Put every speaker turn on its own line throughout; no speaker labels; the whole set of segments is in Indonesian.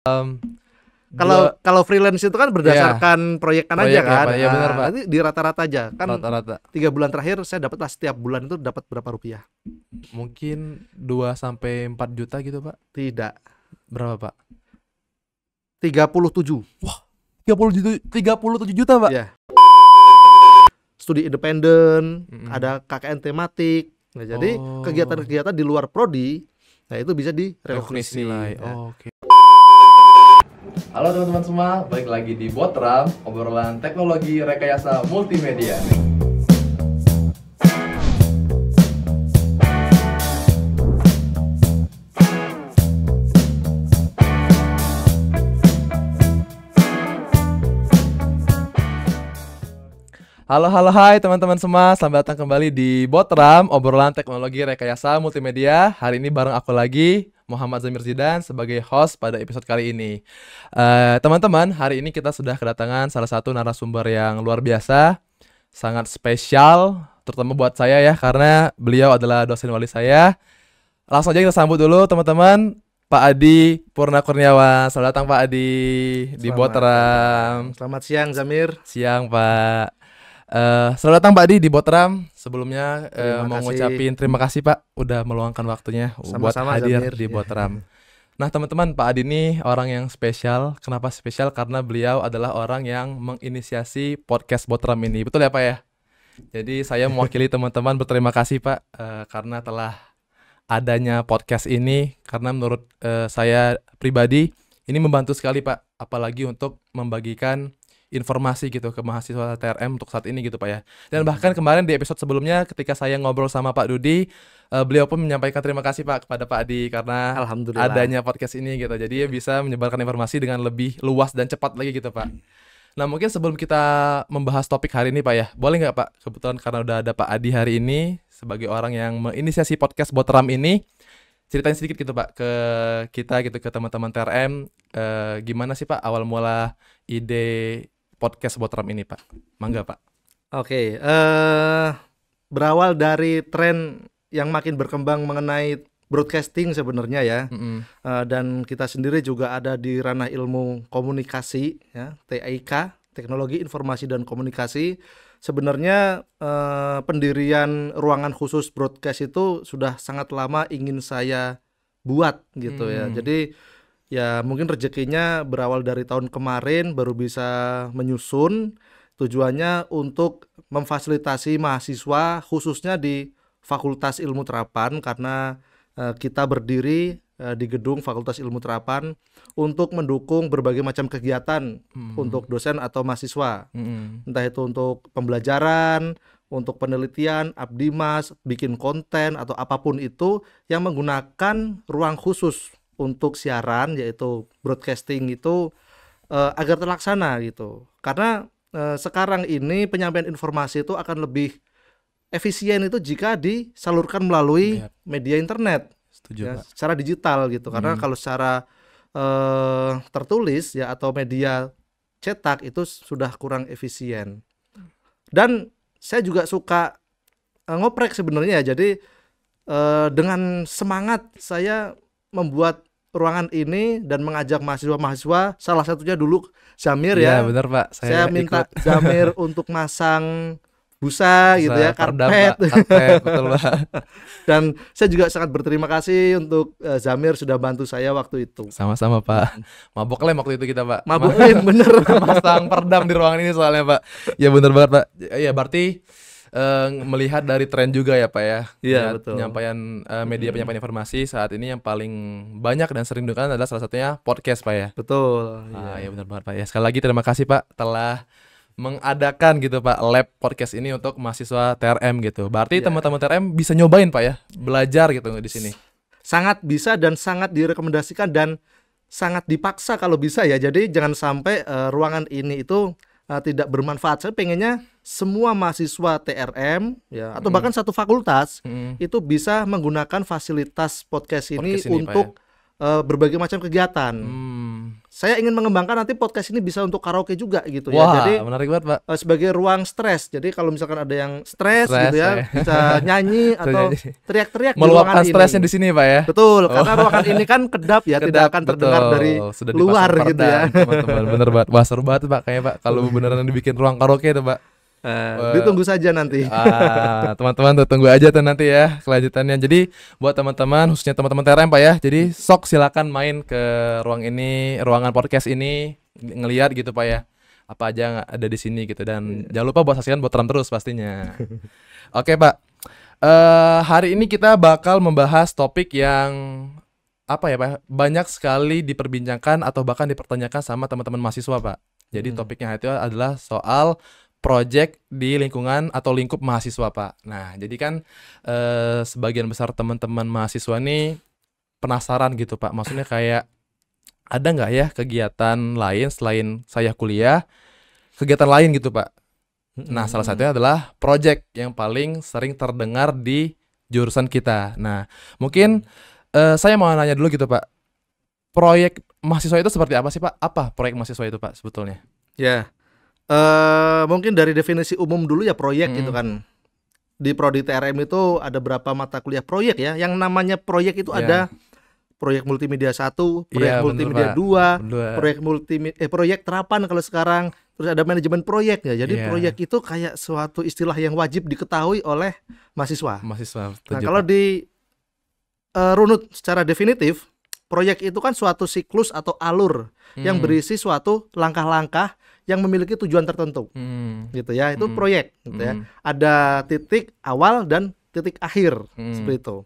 Kalau freelance itu kan berdasarkan proyekan aja kan.
Ya, benar, Pak.
Nanti di rata-rata aja kan.
Rata-rata
3 bulan terakhir saya dapatlah setiap bulan itu dapat berapa rupiah?
mungkin 2-4 juta gitu, Pak.
Tidak.
Berapa, Pak?
37.
37 juta, Pak.
Iya. Studi independen, ada KKN tematik. Nah, jadi kegiatan-kegiatan di luar prodi, nah itu bisa
Rekognisi nilai.
Ya.
Oke. Halo teman-teman semua, balik lagi di Botram, obrolan teknologi rekayasa multimedia. Halo, hai teman-teman semua, selamat datang kembali di Botram, obrolan teknologi rekayasa multimedia. Hari ini bareng aku lagi, Muhammad Zamir Zidan, sebagai host pada episode kali ini. Teman-teman, hari ini kita sudah kedatangan salah satu narasumber yang luar biasa, sangat spesial, terutama buat saya ya, karena beliau adalah dosen wali saya. Langsung aja kita sambut dulu teman-teman, Pak Adi Purna Kurniawan. Selamat datang Pak Adi di Botram.
Selamat siang Zamir.
Siang Pak. Selamat datang Pak Adi di Botram. Sebelumnya mau ngucapin terima kasih Pak udah meluangkan waktunya buat hadir Zamir di Botram. Nah teman-teman, Pak Adi ini orang yang spesial. Kenapa spesial? Karena beliau adalah orang yang menginisiasi podcast Botram ini. Betul ya Pak ya? Jadi saya mewakili teman-teman berterima kasih Pak karena telah adanya podcast ini. Karena menurut saya pribadi ini membantu sekali Pak. Apalagi untuk membagikan informasi gitu ke mahasiswa TRM untuk saat ini gitu Pak ya. Dan bahkan kemarin di episode sebelumnya ketika saya ngobrol sama Pak Dudi, beliau pun menyampaikan terima kasih Pak kepada Pak Adi karena adanya podcast ini gitu. Jadi ya bisa menyebarkan informasi dengan lebih luas dan cepat lagi gitu Pak. Nah mungkin sebelum kita membahas topik hari ini Pak ya, boleh nggak Pak, kebetulan karena udah ada Pak Adi hari ini sebagai orang yang menginisiasi podcast Botram ini, ceritain sedikit gitu Pak ke kita gitu, ke teman-teman TRM, gimana sih Pak awal mula ide podcast Botram ini Pak? Mangga Pak.
Oke, berawal dari tren yang makin berkembang mengenai broadcasting sebenarnya ya. Dan kita sendiri juga ada di ranah ilmu komunikasi ya, TIK, Teknologi Informasi dan Komunikasi. Sebenarnya pendirian ruangan khusus broadcast itu sudah sangat lama ingin saya buat gitu ya. Jadi ya mungkin rezekinya berawal dari tahun kemarin baru bisa menyusun. Tujuannya untuk memfasilitasi mahasiswa khususnya di Fakultas Ilmu Terapan, karena kita berdiri di gedung Fakultas Ilmu Terapan untuk mendukung berbagai macam kegiatan untuk dosen atau mahasiswa. Entah itu untuk pembelajaran, untuk penelitian, abdimas, bikin konten atau apapun itu yang menggunakan ruang khusus untuk siaran, yaitu broadcasting itu agar terlaksana gitu. Karena sekarang ini penyampaian informasi itu akan lebih efisien itu jika disalurkan melalui media internet.
Setuju,
ya,
Pak.
Secara digital gitu. Karena kalau secara tertulis ya atau media cetak itu sudah kurang efisien. Dan saya juga suka ngoprek sebenarnya. Jadi dengan semangat saya membuat ruangan ini dan mengajak mahasiswa-mahasiswa, salah satunya dulu Zamir ya.
Iya benar Pak.
Saya minta Zamir untuk masang busa gitu ya, karpet.
Betul Pak.
Dan saya juga sangat berterima kasih untuk Zamir sudah bantu saya waktu itu.
Sama-sama Pak. Mabok lem waktu itu kita Pak.
Mabok lem bener.
Masang perdam di ruangan ini soalnya Pak. Ya benar banget Pak. Ya berarti melihat dari tren juga ya Pak ya.
Iya betul.
Penyampaian media penyampaian informasi saat ini yang paling banyak dan sering digunakan adalah salah satunya podcast Pak ya.
Betul.
Ya benar banget Pak. Ya sekali lagi terima kasih Pak telah mengadakan gitu Pak lab podcast ini untuk mahasiswa TRM gitu. Berarti teman-teman TRM bisa nyobain Pak ya, belajar gitu di sini.
Sangat bisa dan sangat direkomendasikan dan sangat dipaksa kalau bisa ya. Jadi jangan sampai ruangan ini itu tidak bermanfaat. Saya pengennya semua mahasiswa TRM ya atau bahkan satu fakultas itu bisa menggunakan fasilitas podcast ini untuk berbagai macam kegiatan. saya ingin mengembangkan nanti podcast ini bisa untuk karaoke juga gitu
ya.
Jadi
menarik banget, Pak.
Sebagai ruang stres. Jadi kalau misalkan ada yang stres gitu ya, bisa nyanyi atau teriak-teriak di ruangan ini.
Meluapkan stresnya di sini, Pak ya.
Betul, karena ruangan ini kan kedap ya, tidak akan terdengar dari luar gitu ya.
Teman-teman, bener banget. Wah, seru banget, Pak, kayaknya, Pak. Kalau beneran dibikin ruang karaoke itu, Pak.
Ditunggu saja nanti.
Teman-teman tuh tunggu aja tuh nanti ya kelanjutannya. Jadi buat teman-teman, khususnya teman-teman TRM, Pak ya. Jadi sok silakan main ke ruangan podcast ini, ngelihat gitu, Pak ya. Apa aja ada di sini gitu, dan jangan lupa buat saksikan Botram terus pastinya. Oke, Pak. Hari ini kita bakal membahas topik yang apa ya, Pak? Banyak sekali diperbincangkan atau bahkan dipertanyakan sama teman-teman mahasiswa, Pak. Jadi topiknya itu adalah soal project di lingkungan atau lingkup mahasiswa, Pak. Nah, jadi kan sebagian besar teman-teman mahasiswa nih penasaran gitu, Pak. Maksudnya kayak ada nggak ya kegiatan lain selain saya kuliah, kegiatan lain gitu, Pak. Nah, salah satunya adalah project yang paling sering terdengar di jurusan kita. Nah, mungkin saya mau nanya dulu gitu, Pak. Proyek mahasiswa itu seperti apa sih, Pak? Apa proyek mahasiswa itu, Pak, sebetulnya?
Ya. Mungkin dari definisi umum dulu ya, proyek gitu kan. Di prodi TRM itu ada berapa mata kuliah proyek ya. Yang namanya proyek itu ada proyek multimedia 1, proyek multimedia 2, proyek terapan kalau sekarang. Terus ada manajemen proyek ya. Jadi proyek itu kayak suatu istilah yang wajib diketahui oleh mahasiswa. Nah, kalau di runut secara definitif, proyek itu kan suatu siklus atau alur yang berisi suatu langkah-langkah yang memiliki tujuan tertentu, gitu ya. Itu proyek, gitu ya. Ada titik awal dan titik akhir, seperti itu.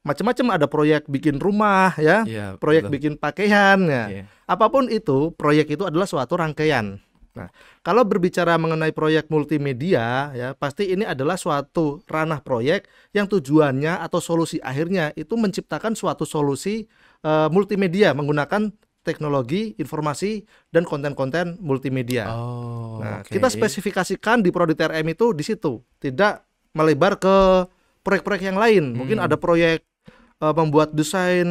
Macam-macam, ada proyek bikin rumah, ya, proyek bikin pakaian, ya. Apapun itu, proyek itu adalah suatu rangkaian. Nah, kalau berbicara mengenai proyek multimedia, ya, pasti ini adalah suatu ranah proyek yang tujuannya atau solusi akhirnya itu menciptakan suatu solusi multimedia menggunakan teknologi, informasi, dan konten-konten multimedia. Kita spesifikasikan di prodi TRM itu di situ, tidak melebar ke proyek-proyek yang lain. Mungkin ada proyek membuat desain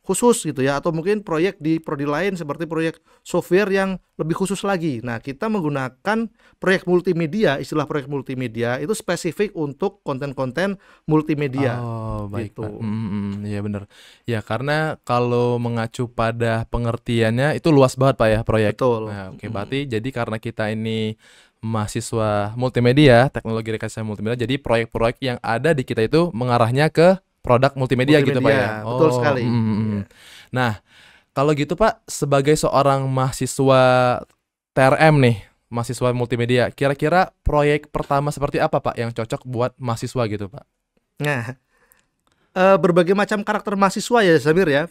khusus gitu ya, atau mungkin proyek di prodi lain seperti proyek software yang lebih khusus lagi. Nah, kita menggunakan proyek multimedia, istilah proyek multimedia itu spesifik untuk konten-konten multimedia.
Baik,
gitu.
Pak. Iya benar. Ya, karena kalau mengacu pada pengertiannya itu luas banget, Pak ya, proyek.
Betul.
Nah, berarti jadi karena kita ini mahasiswa multimedia, teknologi rekayasa multimedia, jadi proyek-proyek yang ada di kita itu mengarahnya ke produk multimedia gitu, Pak ya.
Betul sekali.
Nah, kalau gitu, Pak, sebagai seorang mahasiswa TRM nih, mahasiswa multimedia, kira-kira proyek pertama seperti apa, Pak, yang cocok buat mahasiswa gitu, Pak?
Nah, berbagai macam karakter mahasiswa ya, Samir ya.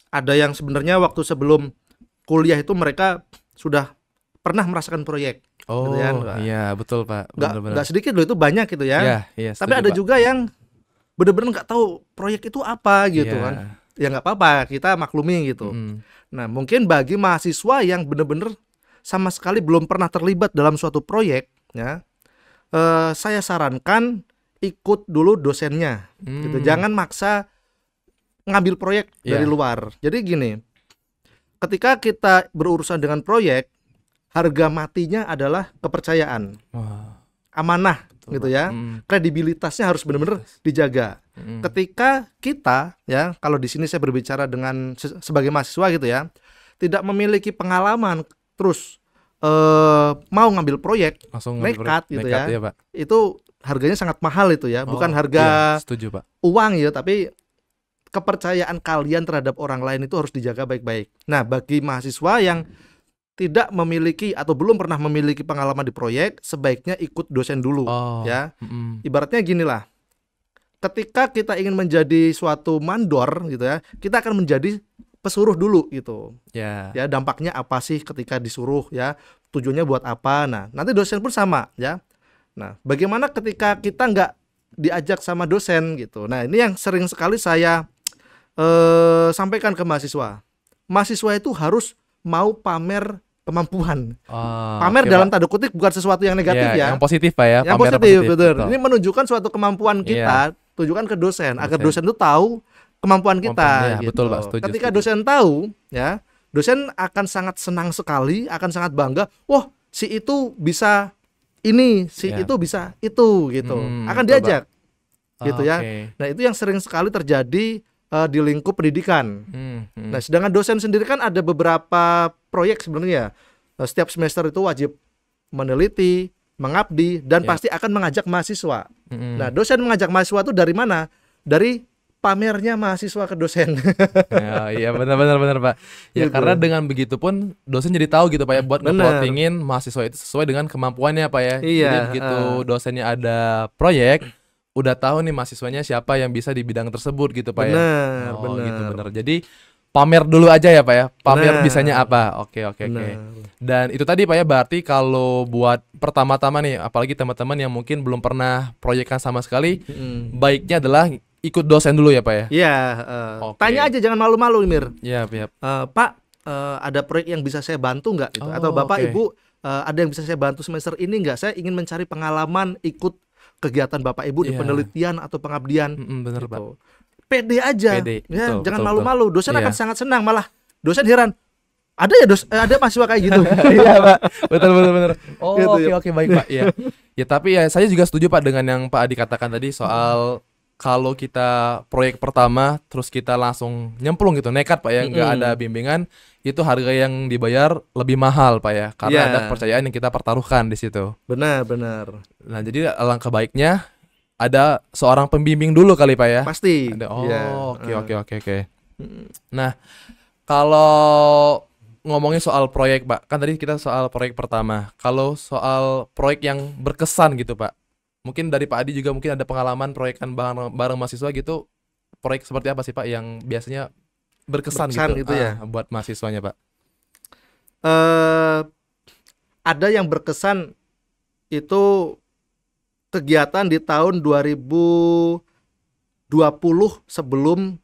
Ada yang sebenarnya waktu sebelum kuliah itu mereka sudah pernah merasakan proyek.
Gitu kan? Iya, betul, Pak.
Nggak sedikit loh, itu banyak gitu ya. Tapi ada juga yang benar-benar nggak tahu proyek itu apa gitu kan. Ya nggak apa-apa, kita maklumi gitu. Nah, mungkin bagi mahasiswa yang benar-benar sama sekali belum pernah terlibat dalam suatu proyek, ya, saya sarankan ikut dulu dosennya, gitu. Jangan maksa ngambil proyek dari luar. Jadi gini, ketika kita berurusan dengan proyek, harga matinya adalah kepercayaan, amanah, gitu ya. Kredibilitasnya harus benar-benar dijaga. Ketika kita, ya, kalau di sini saya berbicara dengan sebagai mahasiswa gitu ya, tidak memiliki pengalaman, terus mau ngambil proyek, langsung nekat gitu ya, Pak. Itu harganya sangat mahal itu ya, bukan harga
setuju, Pak,
uang ya, tapi kepercayaan kalian terhadap orang lain itu harus dijaga baik-baik. Nah, bagi mahasiswa yang tidak memiliki atau belum pernah memiliki pengalaman di proyek, sebaiknya ikut dosen dulu, ya. Ibaratnya ginilah, ketika kita ingin menjadi suatu mandor gitu ya, kita akan menjadi pesuruh dulu gitu. Ya, dampaknya apa sih ketika disuruh, ya, tujuannya buat apa. Nah, nanti dosen pun sama, ya. Nah, bagaimana ketika kita nggak diajak sama dosen gitu. Nah, ini yang sering sekali saya sampaikan ke mahasiswa. Mahasiswa itu harus mau pamer kemampuan. Pamer dalam tanda kutip bukan sesuatu yang negatif ya.
Yang positif, Pak ya.
Yang positif, betul. Ini menunjukkan suatu kemampuan kita, tunjukkan ke dosen agar dosen itu tahu kemampuan kita. Gitu.
Betul, Pak, setuju.
Ketika dosen tahu, ya, dosen akan sangat senang sekali, akan sangat bangga. Wah, si itu bisa ini, si itu bisa itu gitu. Akan diajak. Gitu ya. Nah, itu yang sering sekali terjadi di lingkup pendidikan. Nah, sedangkan dosen sendiri kan ada beberapa proyek sebenarnya. Setiap semester itu wajib meneliti, mengabdi, dan pasti akan mengajak mahasiswa. Nah, dosen mengajak mahasiswa itu dari mana? Dari pamernya mahasiswa ke dosen.
Iya benar Pak. Ya gitu. Karena dengan begitu pun dosen jadi tahu gitu Pak ya, buat nge-plottingin mahasiswa itu sesuai dengan kemampuannya Pak ya.
Iya,
jadi begitu dosennya ada proyek, udah tahu nih mahasiswanya siapa yang bisa di bidang tersebut gitu Pak ya. Benar. Gitu benar. Jadi pamer dulu aja ya Pak ya. Pamer bisanya apa. Oke. Dan itu tadi Pak ya, berarti kalau buat pertama-tama nih, apalagi teman-teman yang mungkin belum pernah proyekan sama sekali, baiknya adalah ikut dosen dulu ya Pak ya?
Iya, tanya aja, jangan malu-malu Mir.
Iya.
Pak, ada proyek yang bisa saya bantu nggak? Gitu. Atau Bapak Ibu ada yang bisa saya bantu semester ini nggak? Saya ingin mencari pengalaman ikut kegiatan Bapak Ibu di penelitian atau pengabdian.
Bener
gitu.
Pak.
Pede aja,
betul,
jangan malu-malu. Dosen akan sangat senang, malah dosen heran. Ada ya ada mahasiswa kayak gitu.
Iya Pak, betul. Oke, baik Pak. Ya tapi ya saya juga setuju Pak dengan yang Pak Adi katakan tadi soal kalau kita proyek pertama terus kita langsung nyemplung gitu, nekat Pak ya, nggak ada bimbingan, itu harga yang dibayar lebih mahal Pak ya, karena ada kepercayaan yang kita pertaruhkan di situ.
Benar.
Nah jadi alangkah baiknya ada seorang pembimbing dulu kali Pak ya.
Pasti.
Oke. Nah kalau ngomongin soal proyek Pak, kan tadi kita soal proyek pertama. Kalau soal proyek yang berkesan gitu Pak, mungkin dari Pak Adi juga mungkin ada pengalaman proyekan bareng mahasiswa gitu. Proyek seperti apa sih Pak yang biasanya berkesan gitu ya buat mahasiswanya Pak?
Ada yang berkesan itu kegiatan di tahun 2020 sebelum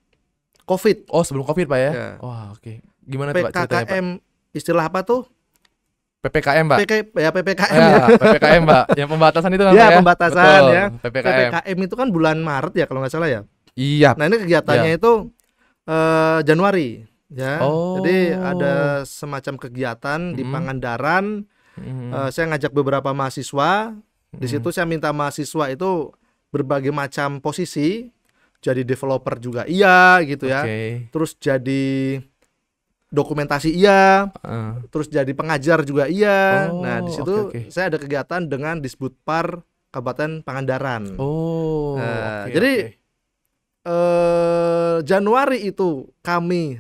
COVID.
Oh, sebelum COVID Pak ya? Wah, oke. Gimana tuh Pak ceritanya Pak?
PKKM, istilah apa tuh?
PPKM Pak.
PPKM
ya. PPKM Pak. Yang pembatasan itu kan Pak ya?
Pembatasan. Betul, ya.
PPKM
itu kan bulan Maret ya kalau nggak salah ya.
Iya.
Nah, ini kegiatannya itu Januari ya. Jadi ada semacam kegiatan di Pangandaran. Saya ngajak beberapa mahasiswa. Di situ saya minta mahasiswa itu berbagai macam posisi. Jadi developer juga iya gitu ya. Terus jadi dokumentasi iya, terus jadi pengajar juga iya. Nah di situ saya ada kegiatan dengan Disbudpar Kabupaten Pangandaran. Jadi Januari itu kami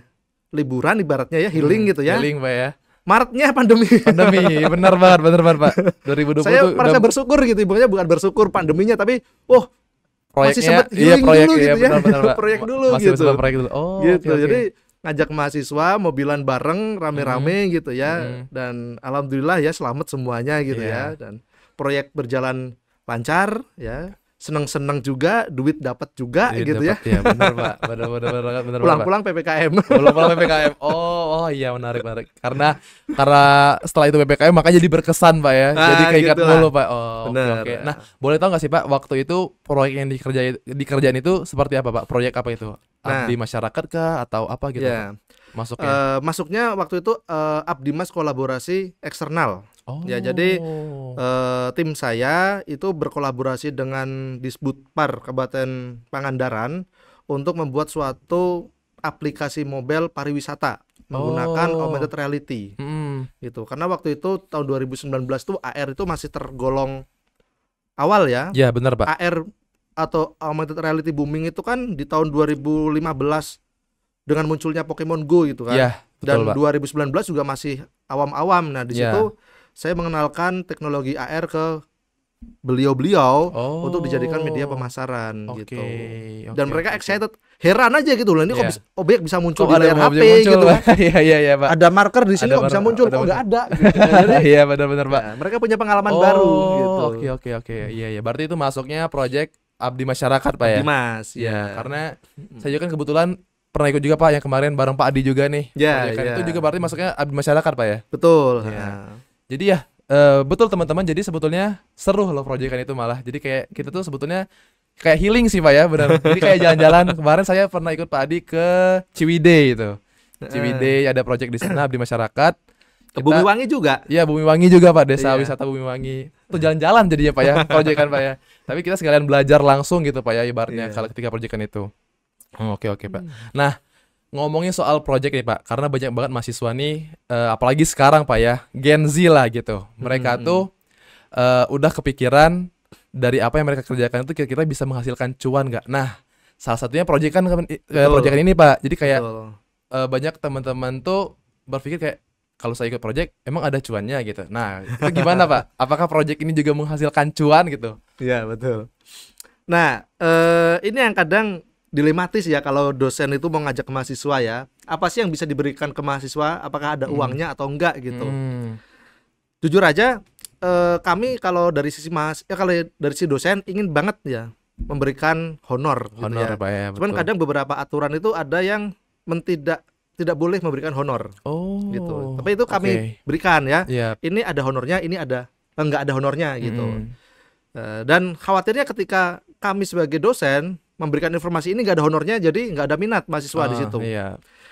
liburan ibaratnya ya, healing gitu ya.
Healing Pak ya.
Maretnya pandemi,
benar banget Pak. 2020
saya merasa bersyukur gitu, ibunya bukan bersyukur pandeminya, tapi masih sempat healing dulu gitu ya.
Benar,
proyek dulu
masih
gitu.
Gitu.
Jadi ngajak mahasiswa mobilan bareng rame-rame gitu ya. Dan alhamdulillah ya selamat semuanya gitu ya. Dan proyek berjalan lancar ya. Seneng-seneng juga, duit dapat juga gitu ya.
Ya benar Pak. Benar.
Pulang-pulang PPKM.
Pulang PPKM. Oh iya menarik. Karena setelah itu PPKM makanya jadi berkesan Pak ya. Jadi keingat gitu mulu Pak. Oke. Nah, boleh tahu nggak sih Pak waktu itu proyek yang dikerjain itu seperti apa Pak? Proyek apa itu? Abdi masyarakat kah atau apa gitu?
Ya. Masuknya waktu itu Abdimas kolaborasi eksternal. Ya, jadi tim saya itu berkolaborasi dengan Disbudpar Kabupaten Pangandaran untuk membuat suatu aplikasi mobile pariwisata menggunakan augmented reality. Gitu. Karena waktu itu tahun 2019 tuh AR itu masih tergolong awal ya.
Ya, benar Pak.
AR atau augmented reality booming itu kan di tahun 2015 dengan munculnya Pokemon Go gitu kan.
Ya, betul,
dan
Pak.
2019 juga masih awam-awam. Nah, di situ saya mengenalkan teknologi AR ke beliau-beliau untuk dijadikan media pemasaran gitu. Dan mereka excited, heran aja gitu loh, ini kok objek bisa muncul di layar HP gitu kan.
Iya Pak.
Ada marker di sini kok bisa muncul, kok nggak ada gitu.
Iya benar Pak.
Nah, mereka punya pengalaman baru gitu.
Oke. Iya. Berarti itu masuknya project Abdi Masyarakat Pak ya.
Dimas,
ya. Karena saya juga kan kebetulan pernah ikut juga Pak yang kemarin bareng Pak Adi juga nih. Itu juga berarti masuknya Abdi Masyarakat Pak ya.
Betul.
Jadi ya betul teman-teman, jadi sebetulnya seru loh proyekan itu malah. Jadi kayak kita tuh sebetulnya kayak healing sih Pak ya, benar. Jadi kayak jalan-jalan. Kemarin saya pernah ikut Pak Adi ke Ciwidey itu. Ciwidey ada project di sana di masyarakat.
Ke Bumiwangi juga.
Iya, Bumiwangi juga Pak, desa wisata Bumiwangi. Itu jalan-jalan jadinya Pak ya, project kan Pak ya. Tapi kita sekalian belajar langsung gitu Pak ya ibaratnya kalau ketika proyekan itu. Oke Pak. Nah, ngomongin soal project nih Pak, karena banyak banget mahasiswa nih, apalagi sekarang Pak ya, Gen Z lah gitu. Mereka tuh udah kepikiran dari apa yang mereka kerjakan itu kira-kira bisa menghasilkan cuan nggak? Nah, salah satunya proyekan ini Pak. Jadi kayak banyak teman-teman tuh berpikir kayak kalau saya ikut project emang ada cuannya gitu. Nah, itu gimana Pak? Apakah project ini juga menghasilkan cuan gitu?
Iya, betul. Nah, ini yang kadang dilematis ya kalau dosen itu mau ngajak ke mahasiswa ya. Apa sih yang bisa diberikan ke mahasiswa? Apakah ada uangnya atau enggak gitu. Jujur aja kami kalau dari sisi kalau dari sisi dosen ingin banget ya memberikan honor gitu ya.
Pak ya.
Cuman kadang beberapa aturan itu ada yang tidak boleh memberikan honor. Gitu. Tapi itu kami berikan ya. Ini ada honornya, ini enggak ada honornya gitu. Dan khawatirnya ketika kami sebagai dosen memberikan informasi ini enggak ada honornya, jadi enggak ada minat mahasiswa di situ.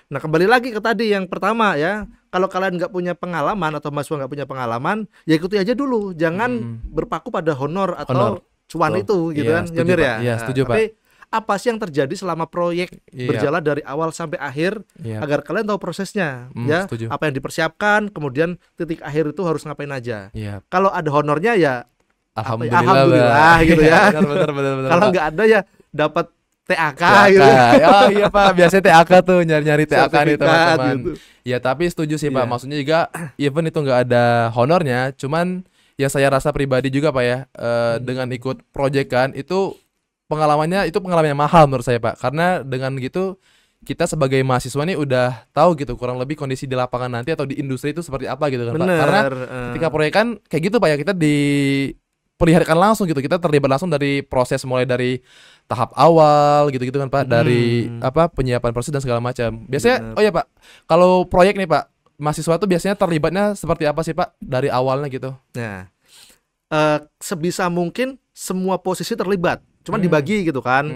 Nah, kembali lagi ke tadi yang pertama ya. Kalau kalian nggak punya pengalaman atau mahasiswa nggak punya pengalaman, ya ikuti aja dulu. Jangan berpaku pada honor atau cuan itu gitu kan. Ya Mir ya.
Iya, setuju Pak.
Tapi apa sih yang terjadi selama proyek berjalan dari awal sampai akhir agar kalian tahu prosesnya ya.
Setuju.
Apa yang dipersiapkan, kemudian titik akhir itu harus ngapain aja. Kalau ada honornya ya alhamdulillah gitu ya.
Benar.
Kalau nggak ada ya dapat TAK gitu.
Oh iya Pak, biasanya TAK tuh nyari TAK nih teman-teman. Gitu. Ya tapi setuju sih Pak, maksudnya juga even itu nggak ada honornya, cuman yang saya rasa pribadi juga Pak ya, dengan ikut proyekan itu pengalaman yang mahal menurut saya Pak, karena dengan gitu kita sebagai mahasiswa nih udah tahu gitu kurang lebih kondisi di lapangan nanti atau di industri itu seperti apa gitu kan Pak. Karena ketika proyekan kayak gitu Pak ya, kita diperlihatkan langsung gitu, kita terlibat langsung dari proses mulai dari tahap awal gitu kan Pak, dari penyiapan proses dan segala macam. Biasanya oh ya Pak, kalau proyek nih Pak, mahasiswa tuh biasanya terlibatnya seperti apa sih Pak dari awalnya gitu?
Nah, sebisa mungkin semua posisi terlibat, cuman dibagi gitu kan.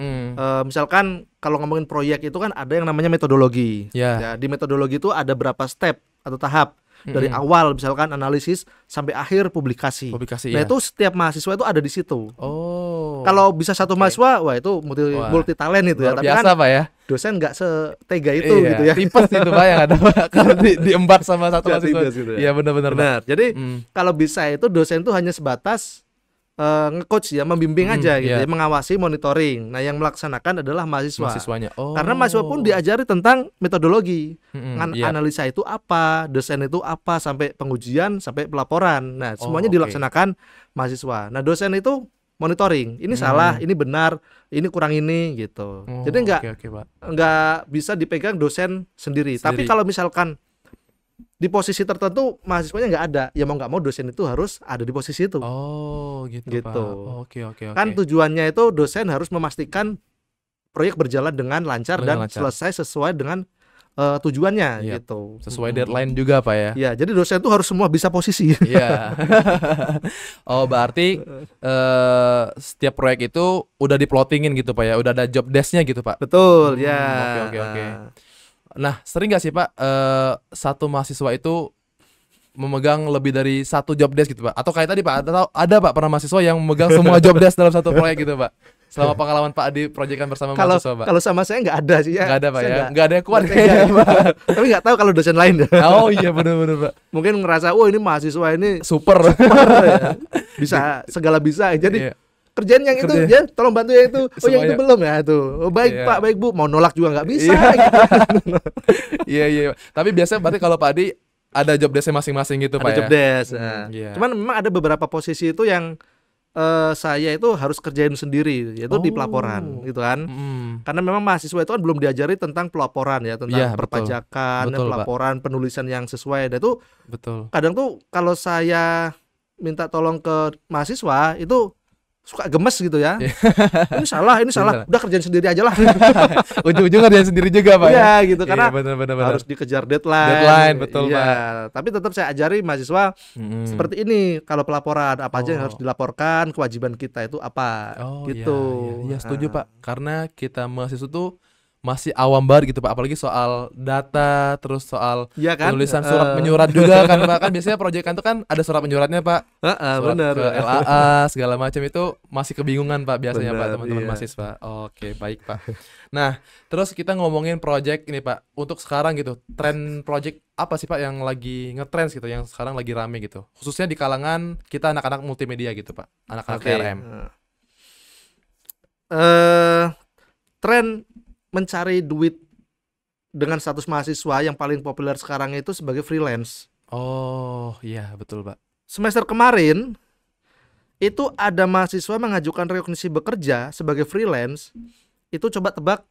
Misalkan kalau ngomongin proyek itu kan ada yang namanya metodologi. Ya, di metodologi itu ada berapa step atau tahap. Dari awal misalkan analisis sampai akhir publikasi. Nah itu setiap mahasiswa itu ada di situ. Kalau bisa satu mahasiswa, wah itu multi talent itu ya. Tapi
biasa
kan
Pak ya.
Dosen nggak setega itu gitu ya.
Tipes itu Pak yang ada Pak, kalau diembat sama satu mahasiswa.
Gitu
Iya benar.
Jadi kalau bisa itu dosen itu hanya sebatas nge-coach ya, membimbing aja gitu ya, mengawasi, monitoring. Nah, yang melaksanakan adalah mahasiswanya. Karena mahasiswa pun diajari tentang metodologi. Analisa itu apa, dosen itu apa, sampai pengujian, sampai pelaporan. Nah, semuanya dilaksanakan mahasiswa. Nah, dosen itu monitoring. Ini salah, ini benar, ini kurang ini gitu. Jadi nggak bisa dipegang dosen sendiri. Tapi kalau misalkan di posisi tertentu mahasiswanya nggak ada, ya mau nggak mau dosen itu harus ada di posisi itu.
Gitu. Oke.
Kan tujuannya itu dosen harus memastikan proyek berjalan dengan lancar dan selesai sesuai dengan tujuannya gitu.
Sesuai deadline juga Pak ya.
Ya, jadi dosen itu harus semua bisa posisi.
Iya. Berarti setiap proyek itu udah diplotingin gitu Pak ya, udah ada job desk-nya gitu Pak.
Betul ya.
Oke. Nah, sering gak sih Pak satu mahasiswa itu memegang lebih dari satu job desk gitu Pak? Atau kayak tadi Pak, ada Pak pernah mahasiswa yang memegang semua job desk dalam satu proyek gitu Pak? Selama pengalaman Pak di proyekan bersama mahasiswa Pak?
Kalau sama saya nggak ada sih ya.
Nggak ada Pak ya? Nggak ada yang kuat kayaknya Pak.
Tapi nggak tahu kalau dosen lain.
Oh iya benar Pak.
Mungkin ngerasa, ini mahasiswa ini
super
ya. Bisa segala bisa. Jadi kerjaan yang itu ya, tolong bantu yang itu. Yang itu belum ya tuh. Baik Pak, baik Bu. Mau nolak juga nggak bisa. Gitu.
Iya. Tapi biasanya berarti kalau Pak Adi ada job desk masing-masing gitu Pak ya.
Ada job desk. Cuman memang ada beberapa posisi itu yang saya itu harus kerjain sendiri, yaitu di pelaporan gitu kan. Karena memang mahasiswa itu kan belum diajari tentang pelaporan ya, tentang perpajakan, pelaporan, penulisan yang sesuai. Dan itu kadang tuh kalau saya minta tolong ke mahasiswa itu suka gemes gitu ya. Ini salah. Udah kerjain sendiri aja lah.
Ujung-ujung kerjain sendiri juga Pak.
Iya gitu, karena
bener.
harus dikejar deadline.
Betul Pak.
Tapi tetap saya ajari mahasiswa seperti ini. Kalau pelaporan apa aja yang harus dilaporkan, kewajiban kita itu apa gitu.
Iya setuju Pak. Karena kita mahasiswa tuh masih awam banget gitu Pak, apalagi soal data, terus soal
kan?
penulisan surat menyurat juga kan Pak, kan biasanya proyekan itu kan ada surat menyuratnya Pak, surat
bener.
ke LAA segala macam, itu masih kebingungan Pak biasanya Pak teman-teman mahasiswa. Oke, baik Pak. Nah, terus kita ngomongin project ini Pak, untuk sekarang gitu, tren project apa sih Pak yang lagi ngetrends gitu, yang sekarang lagi rame gitu, khususnya di kalangan kita anak-anak multimedia gitu Pak, anak-anak TRM.
Tren mencari duit dengan status mahasiswa yang paling populer sekarang itu sebagai freelance.
Oh iya betul Pak.
Semester kemarin itu ada mahasiswa mengajukan rekognisi bekerja sebagai freelance. Itu coba tebak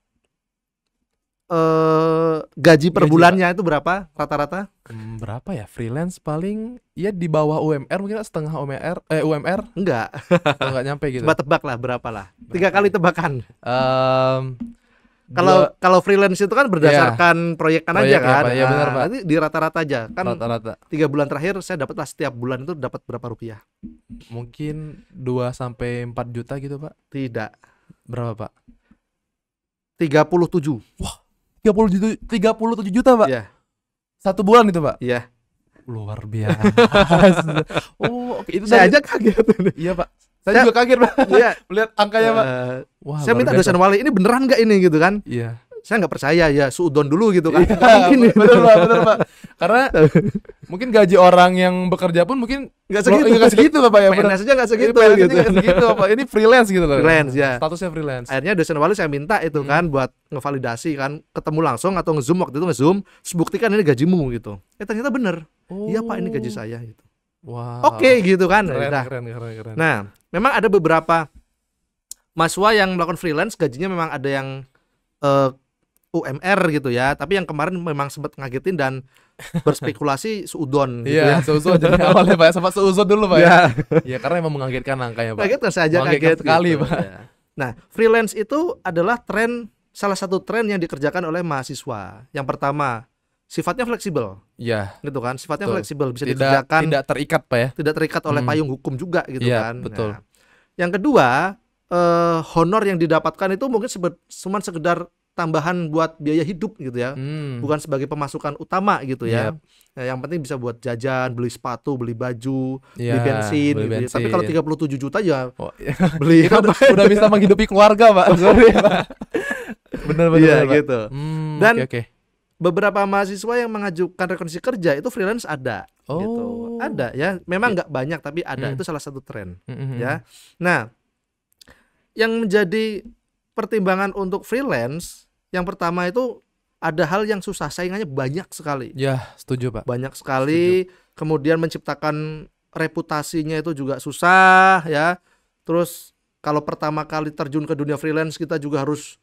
gaji per bulannya itu berapa rata-rata?
Berapa ya? Freelance paling ya di bawah UMR, mungkin setengah UMR?
Enggak.
Enggak nyampe gitu.
Coba tebak lah berapa lah. 3 kali tebakan. Kalau freelance itu kan berdasarkan proyekan aja kan.
Ya, benar, Pak.
Nanti di rata-rata aja kan.
Rata-rata.
3 bulan terakhir saya dapatlah setiap bulan itu dapat berapa rupiah?
Mungkin 2-4 juta gitu Pak.
Tidak.
Berapa Pak?
37.
Wah, 37 juta Pak?
Iya.
1 bulan itu Pak?
Iya.
Luar biasa.
Itu saya aja kaget.
Iya Pak. Saya juga kaget Pak.
Iya.
Melihat angkanya Pak.
Wah, saya minta dosen wali, ini beneran nggak ini gitu kan?
Iya.
Saya nggak percaya ya, suudon dulu gitu kan?
Mungkin bener Pak. Karena mungkin gaji orang yang bekerja pun mungkin
nggak
segitu Pak ya.
PNS aja nggak segitu
gitu. Segitu Pak. Ini freelance gitu loh.
Freelance ya.
Statusnya freelance.
Akhirnya dosen wali saya minta itu kan buat ngevalidasi kan, ketemu langsung atau ngezoom, waktu itu ngezoom, buktikan ini gajimu gitu. Ternyata bener. Iya Pak, ini gaji saya gitu.
Wow.
Oke, gitu kan.
Keren.
Nah, memang ada beberapa mahasiswa yang melakukan freelance, gajinya memang ada yang UMR gitu ya. Tapi yang kemarin memang sempat ngagetin dan berspekulasi seudon gitu ya.
Iya, seudon jadi awalnya Pak, sempat seudon dulu Pak ya. Iya, karena memang mengagetkan angkanya Pak.
Kaget saja kaget
sekali
gitu,
Pak.
Ya. Nah, freelance itu adalah salah satu tren yang dikerjakan oleh mahasiswa. Yang pertama, sifatnya fleksibel.
Iya.
Gitu kan? Sifatnya fleksibel, bisa
dikerjakan. Tidak terikat Pak ya.
Tidak terikat oleh payung hukum juga gitu kan.
Betul.
Nah, yang kedua, honor yang didapatkan itu mungkin cuma sekedar tambahan buat biaya hidup gitu ya. Bukan sebagai pemasukan utama gitu ya. Nah, yang penting bisa buat jajan, beli sepatu, beli baju, beli bensin gitu ya. Tapi kalau 37 juta ya beli
udah bisa menghidupi keluarga Pak. Sorry Pak. Benar
gitu. Dan
okay.
Beberapa mahasiswa yang mengajukan rekognisi kerja itu freelance ada gitu. Ada ya. Memang nggak banyak tapi ada. Itu salah satu tren ya. Nah, yang menjadi pertimbangan untuk freelance yang pertama itu ada hal yang susah, saingannya banyak sekali.
Ya, setuju Pak.
Banyak sekali. Kemudian menciptakan reputasinya itu juga susah ya. Terus kalau pertama kali terjun ke dunia freelance kita juga harus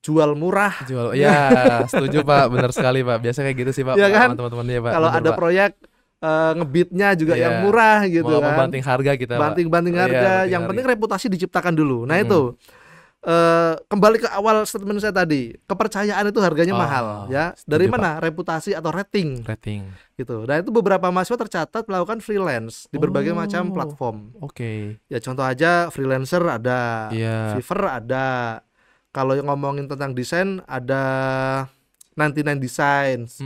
jual murah.
Ya, setuju Pak, benar sekali Pak. Biasa kayak gitu sih Pak,
ya kan?
Teman-temannya Pak.
Kalau ada Pak. Proyek ngebitnya juga yang murah gitu kan.
Banting harga kita.
Banting harga. Yang penting reputasi diciptakan dulu. Nah itu kembali ke awal statement saya tadi, kepercayaan itu harganya mahal ya. Dari mana? Pak. Reputasi atau rating. Gitu. Dan itu beberapa mahasiswa tercatat melakukan freelance di berbagai macam platform.
Oke.
Ya contoh aja freelancer ada, Fiverr ada. Kalau ngomongin tentang desain ada 99 Designs.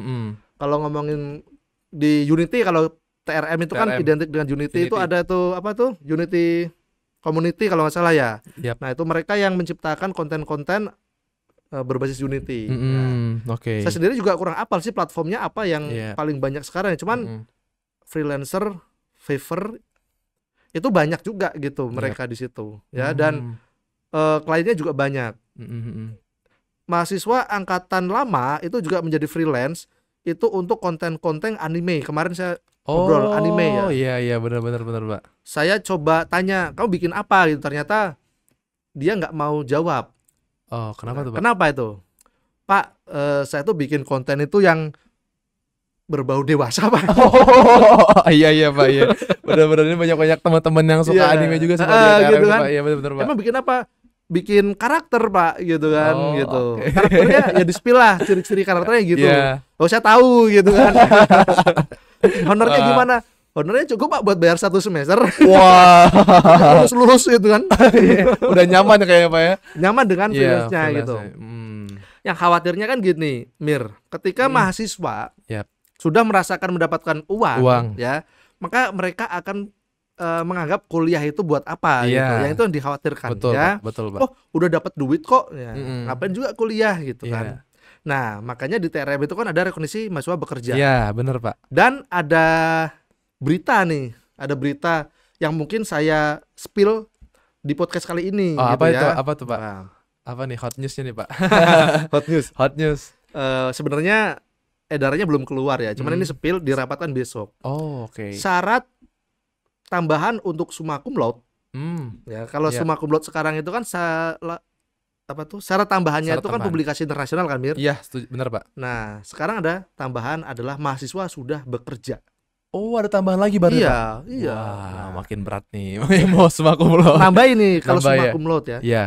Kalau ngomongin di Unity, kalau TRM itu kan identik dengan Unity. Itu ada tuh apa tuh? Unity Community kalau nggak salah ya. Nah itu mereka yang menciptakan konten-konten berbasis Unity.
Oke.
Saya sendiri juga kurang apal sih platformnya apa yang paling banyak sekarang. Cuman freelancer, Fiverr itu banyak juga gitu mereka di situ ya. Dan kliennya juga banyak. Mahasiswa angkatan lama itu juga menjadi freelance itu untuk konten-konten anime. Kemarin saya ngobrol anime ya.
Oh iya benar Pak.
Saya coba tanya, kamu bikin apa gitu. Ternyata dia nggak mau jawab.
Oh, kenapa tuh Pak?
Kenapa itu? Pak, saya tuh bikin konten itu yang berbau dewasa Pak.
Iya Pak, iya. Benar-benar ini banyak teman-teman yang suka anime juga sama
gitu kan?
Pak. Iya benar Pak.
Emang bikin apa? Bikin karakter Pak gitu kan gitu. Okay. Karakternya ya di-spill lah ciri-ciri karakternya gitu. Oh saya tahu gitu kan. Honornya gimana? Honornya cukup Pak buat bayar 1 semester. Wah. Lulus gitu kan.
Udah nyaman kayaknya Pak ya.
Nyaman dengan freelance-nya gitu. Yang khawatirnya kan gini, Mir, ketika mahasiswa sudah merasakan mendapatkan uang, ya, maka mereka akan menganggap kuliah itu buat apa gitu. Yang itu yang dikhawatirkan.
Betul,
ya.
Betul, Pak.
Oh, udah dapat duit kok, ya. Ngapain juga kuliah gitu kan. Nah, makanya di TRM itu kan ada rekognisi mahasiswa bekerja.
Iya, benar, Pak.
Dan ada berita nih, ada berita yang mungkin saya spill di podcast kali ini.
Oh,
gitu
apa
ya.
itu? Apa tuh, Pak? Nah. Apa nih hot newsnya nih, Pak? Hot news.
Sebenarnya edarannya belum keluar ya, cuman ini spill dirapatkan besok.
Oh, oke.
Syarat tambahan untuk summa cum laude. Ya, kalau summa cum laude sekarang itu kan syarat tambahannya itu kan publikasi internasional kan, Mir?
Iya, benar, Pak.
Nah, sekarang ada tambahan adalah mahasiswa sudah bekerja.
Oh, ada tambahan lagi berarti, Pak?
Iya.
Wah, makin berat nih. Mau summa cum laude.
Nambah ini kalau summa cum laude ya.
Iya.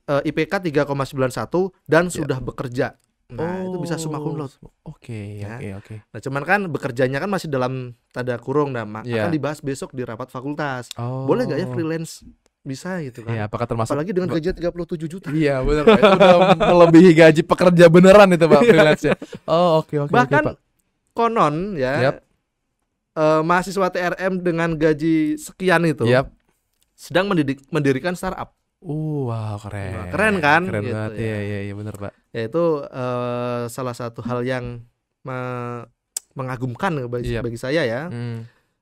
IPK 3,91 dan sudah bekerja. Nah, itu bisa summa cum laude.
Oke.
Nah, cuman kan bekerjanya kan masih dalam tanda kurung. Nah, akan dibahas besok di rapat fakultas. Boleh nggak ya freelance? Bisa gitu kan.
Iya, apakah termasuk?
Apalagi dengan gaji 37 juta.
Iya, benar, Pak. Itu udah melebihi gaji pekerja beneran itu, Pak, freelance-nya. Oh, oke.
Bahkan
Pak.
konon ya, mahasiswa TRM dengan gaji sekian itu sedang mendirikan startup.
Wow, keren.
Nah, keren kan?
Keren
gitu,
banget. Iya, benar, Pak.
Ya itu salah satu hal yang mengagumkan bagi saya ya.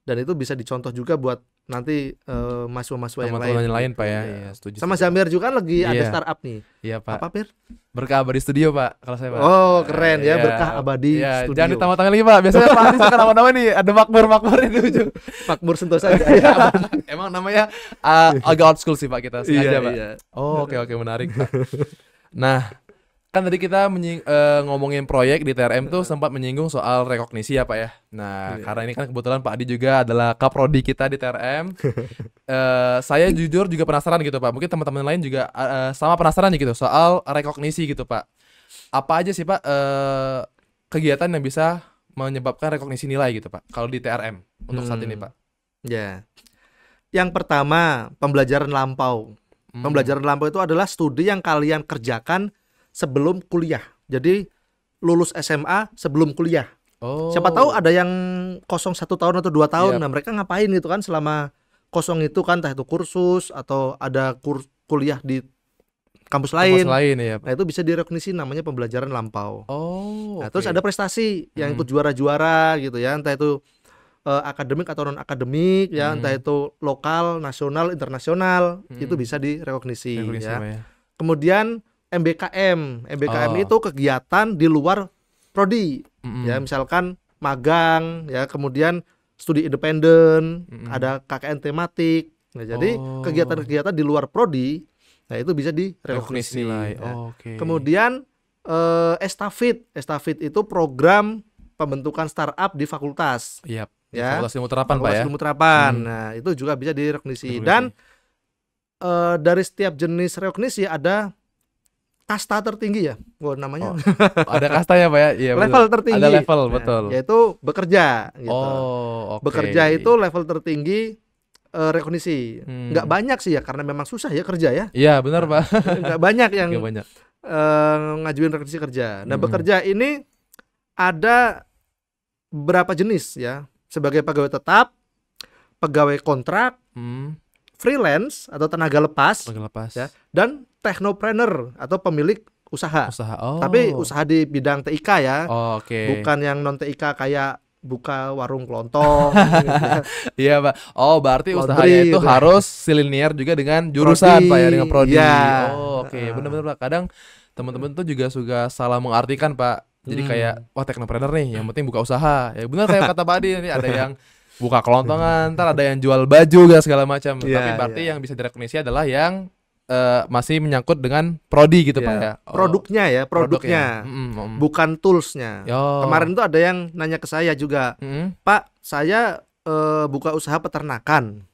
Dan itu bisa dicontoh juga buat nanti mahasiswa-mahasiswa yang lain,
Pak ya. Iya, setuju.
Sama Zamir juga kan lagi ada startup nih.
Iya, Pak.
Apa, Pir?
Berkah Abadi Studio, Pak, kalau saya, Pak.
Oh, keren ya, Berkah Abadi Studio.
Jangan ditambah-tambah lagi, Pak. Biasanya Pak Adi suka nama-nama nih, ada makmur di ujung.
Makmur Sentosa aja.
Emang namanya agak old school sih, Pak, kita sengaja, Pak.
Iya.
Oh, oke, menarik, Pak. Nah, kan tadi kita ngomongin proyek di TRM tuh sempat menyinggung soal rekognisi ya, Pak ya. Nah, karena ini kan kebetulan Pak Adi juga adalah kaprodi kita di TRM. Saya jujur juga penasaran gitu, Pak. Mungkin teman-teman lain juga sama penasaran gitu soal rekognisi gitu, Pak. Apa aja sih, Pak, kegiatan yang bisa menyebabkan rekognisi nilai gitu, Pak, kalau di TRM untuk saat ini, Pak?
Ya. Yang pertama, pembelajaran lampau. Pembelajaran lampau itu adalah studi yang kalian kerjakan sebelum kuliah. Jadi lulus SMA sebelum kuliah. Siapa tahu ada yang kosong 1 tahun atau 2 tahun. Nah, mereka ngapain gitu kan selama kosong itu kan, entah itu kursus atau ada kuliah di kampus lain.
Ya.
Nah, itu bisa direkognisi, namanya pembelajaran lampau. Terus ada prestasi yang ikut juara-juara gitu ya, entah itu akademik atau non akademik ya, entah itu lokal, nasional, internasional, itu bisa direkognisi ya. Kemudian MBKM itu kegiatan di luar prodi ya, misalkan magang ya, kemudian studi independen, ada KKN tematik. Nah, jadi kegiatan-kegiatan di luar prodi, nah itu bisa direkognisi. Ya. Kemudian Estafit itu program pembentukan startup di fakultas.
Ya.
Fakultas
Ilmu Terapan, Pak ya.
Ilmu Terapan. Nah, itu juga bisa direkognisi. Dan dari setiap jenis rekognisi ada kasta tertinggi ya, namanya.
Ada kastanya, Pak ya. Iya,
level tertinggi.
Ada level, betul.
Yaitu bekerja. Gitu. Bekerja itu level tertinggi rekognisi. Nggak banyak sih ya, karena memang susah ya kerja ya.
Iya, benar, Pak.
Nggak banyak yang ngajuin rekognisi kerja. Nah, bekerja ini ada berapa jenis ya? Sebagai pegawai tetap, pegawai kontrak, freelance atau tenaga lepas. Ya, dan technopreneur atau pemilik usaha. Tapi usaha di bidang TIK ya. Bukan yang non TIK kayak buka warung kelontong.
Iya, Pak. Berarti usahanya itu harus silinier juga dengan jurusan, Pak ya, dengan prodi. Benar-benar, Pak. Kadang teman-teman tuh juga suka salah mengartikan, Pak. Jadi kayak technopreneur nih, yang penting buka usaha. Ya benar kayak kata Pak Adi, ada yang buka kelontongan, ntar ada yang jual baju segala macam. Tapi berarti yang bisa direkognisi adalah yang masih menyangkut dengan prodi gitu, Pak ya. Produknya,
bukan toolsnya. Kemarin tuh ada yang nanya ke saya juga, Pak, saya buka usaha peternakan.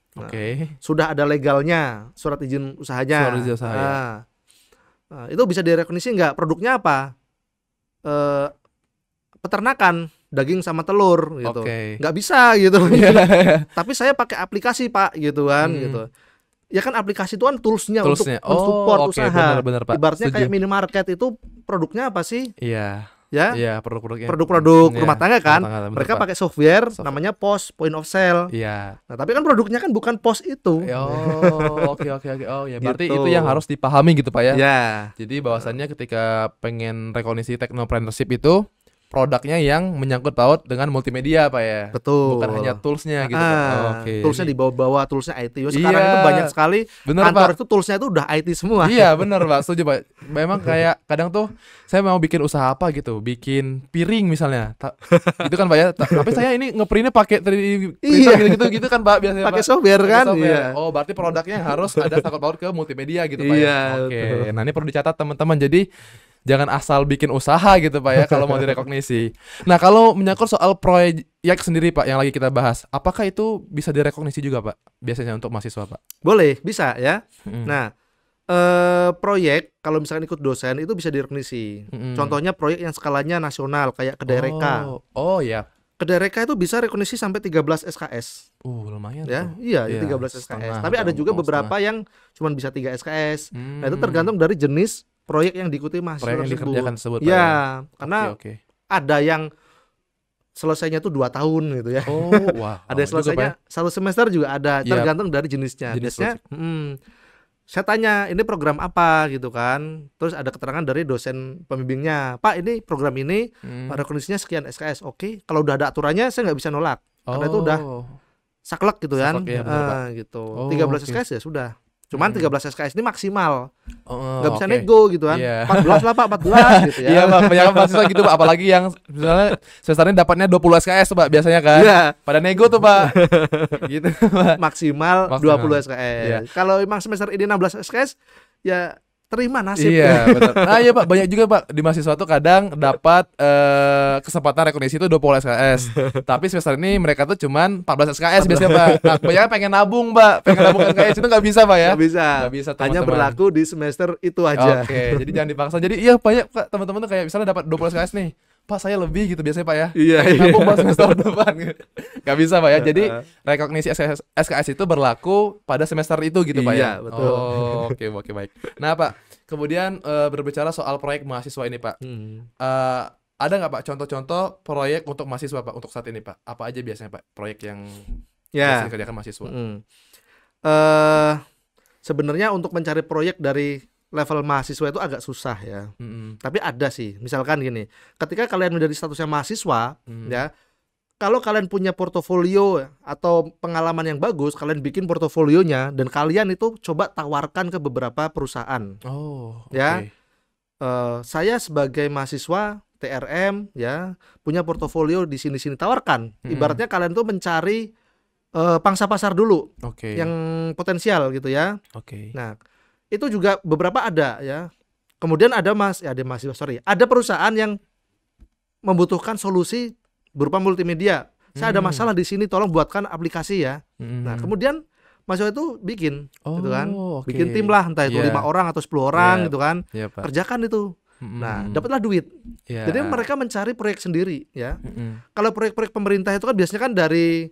Sudah ada legalnya, surat izin usahanya. Itu bisa direkognisi nggak? Produknya apa? Peternakan, daging sama telur gitu. Nggak bisa gitu. Tapi saya pakai aplikasi, Pak, gitu kan gitu. ya kan aplikasi itu kan toolsnya untuk mensupport usaha.
Bener, Pak.
Ibaratnya
Setuju.
kayak minimarket itu produknya apa sih?
Iya.
Ya,
iya,
produk-produk rumah tangga kan, mereka
Pak.
pakai software namanya POS, point of sale.
Iya.
Nah, tapi kan produknya kan bukan POS itu.
Oke. Oh ya, berarti itu yang harus dipahami gitu Pak ya.
Ya.
Jadi bahwasannya ketika pengen rekognisi technopreneurship itu produknya yang menyangkut paut dengan multimedia Pak ya.
Betul.
Bukan hanya toolsnya gitu Pak.
Oke. Toolsnya dibawa-bawa, toolsnya IT. Sekarang itu banyak sekali kantor itu toolsnya itu udah IT semua.
Iya benar Pak, setuju Pak. Memang kayak kadang tuh saya mau bikin usaha apa gitu, bikin piring misalnya, gitu kan Pak ya. Tapi saya ini ngeprintnya pakai 3D printer gitu kan Pak biasanya.
Pakai software kan. Iya.
Oh berarti produknya harus ada sangkut paut ke multimedia gitu Pak
ya.
Oke. Nah ini perlu dicatat teman-teman. Jadi jangan asal bikin usaha gitu Pak ya kalau mau direkognisi. Nah kalau menyangkut soal proyek sendiri Pak yang lagi kita bahas, apakah itu bisa direkognisi juga Pak biasanya untuk mahasiswa Pak?
Boleh, bisa ya. Nah proyek kalau misalkan ikut dosen itu bisa direkognisi. Contohnya proyek yang skalanya nasional kayak Kedai Reka.
Oh ya.
Kedai Reka itu bisa rekognisi sampai 13 SKS.
Lumayan
ya.
tuh.
Iya, 13 SKS. Tapi ada juga beberapa yang cuma bisa 3 SKS. Nah, itu tergantung dari jenis proyek yang diikuti mahasiswa
proyek yang dikerjakan tersebut.
Ya, karena ada yang selesainya tuh 2 tahun gitu ya. Ada yang selesainya 1 semester juga ada, tergantung dari jenisnya. Biasanya saya tanya, ini program apa gitu kan. Terus ada keterangan dari dosen pembimbingnya, Pak ini program ini rekognisinya sekian SKS. Oke, kalau udah ada aturannya saya nggak bisa nolak. Karena itu udah saklek gitu kan. Gitu. 13 SKS ya sudah. Cuman 13 SKS ini maksimal. Nggak bisa nego gitu kan. 14 lah Pak, 14 gitu ya.
Iya Pak, banyak mahasiswa gitu Pak. Apalagi yang misalnya semesternya dapatnya 20 SKS tuh Pak biasanya kan. Pada nego tuh Pak. Gitu Pak.
Maksimal 20 SKS. Kalau emang semester ini 16 SKS ya terima nasib.
Iya betul. Nah iya Pak, banyak juga Pak di mahasiswa tuh kadang dapat kesempatan rekognisi itu 20 SKS. Tapi semester ini mereka tuh cuman 14 SKS biasanya Pak. Nah, banyak pengen nabung Pak, pengen nabung SKS itu nggak bisa Pak ya.
Nggak bisa teman-teman. Hanya berlaku di semester itu aja.
Oke, jadi jangan dipaksa. Jadi iya banyak Pak teman-teman tuh kayak misalnya dapat 20 SKS nih. Pak saya lebih gitu biasanya Pak ya.
Iya.
Nabung pas semester depan. Gak bisa Pak ya. Jadi rekognisi SKS itu berlaku pada semester itu gitu Pak ya.
Iya betul.
Oke baik. Nah Pak, kemudian berbicara soal proyek mahasiswa ini Pak. Ada nggak Pak contoh-contoh proyek untuk mahasiswa Pak untuk saat ini Pak? Apa aja biasanya Pak proyek yang biasa dikerjakan mahasiswa?
Sebenarnya untuk mencari proyek dari level mahasiswa itu agak susah ya. Tapi ada sih. Misalkan gini, ketika kalian menjadi statusnya mahasiswa, ya, kalau kalian punya portofolio atau pengalaman yang bagus, kalian bikin portofolionya dan kalian itu coba tawarkan ke beberapa perusahaan. Ya, saya sebagai mahasiswa TRM ya punya portofolio di sini tawarkan. Ibaratnya kalian tuh mencari pangsa pasar dulu, yang potensial gitu ya. Nah. Itu juga beberapa ada ya. Kemudian ada ada perusahaan yang membutuhkan solusi berupa multimedia. Saya ada masalah di sini, tolong buatkan aplikasi ya. Nah, kemudian mahasiswa itu bikin gitu kan. Bikin tim lah, entah itu 5 orang atau 10 orang gitu kan. Kerjakan itu. Nah, dapatlah duit. Jadi mereka mencari proyek sendiri ya. Kalau proyek-proyek pemerintah itu kan biasanya kan dari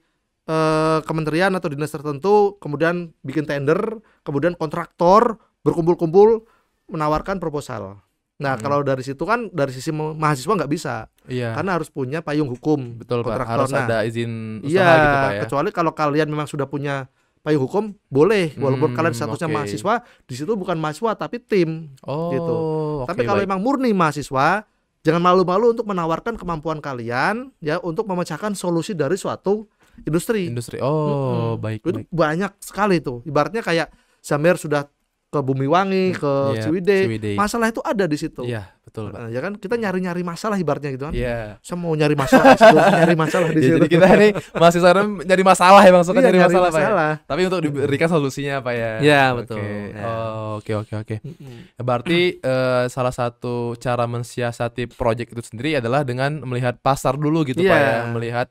kementerian atau dinas tertentu, kemudian bikin tender, kemudian kontraktor berkumpul-kumpul menawarkan proposal. Nah kalau dari situ kan dari sisi mahasiswa nggak bisa, karena harus punya payung hukum.
Betul Pak, harus ada izin usaha gitu Pak ya.
Kecuali kalau kalian memang sudah punya payung hukum boleh, walaupun kalian statusnya mahasiswa, di situ bukan mahasiswa tapi tim gitu. Tapi kalau memang murni mahasiswa, jangan malu-malu untuk menawarkan kemampuan kalian ya untuk memecahkan solusi dari suatu industri.
Baik.
Itu banyak sekali tuh. Ibaratnya kayak Zamir sudah ke Bumiwangi, ke Ciwidey. Masalah itu ada di situ.
Iya, betul Pak.
Ya kan kita nyari-nyari masalah ibaratnya gitu kan.
Iya.
Saya mau nyari masalah, nyari masalah di situ.
Jadi kita ini mahasiswa nyari masalah ya, maksudnya nyari masalah Pak. Tapi untuk diberikan solusinya Pak ya.
Iya, betul.
Oke. Berarti salah satu cara mensiasati proyek itu sendiri adalah dengan melihat pasar dulu gitu Pak ya, melihat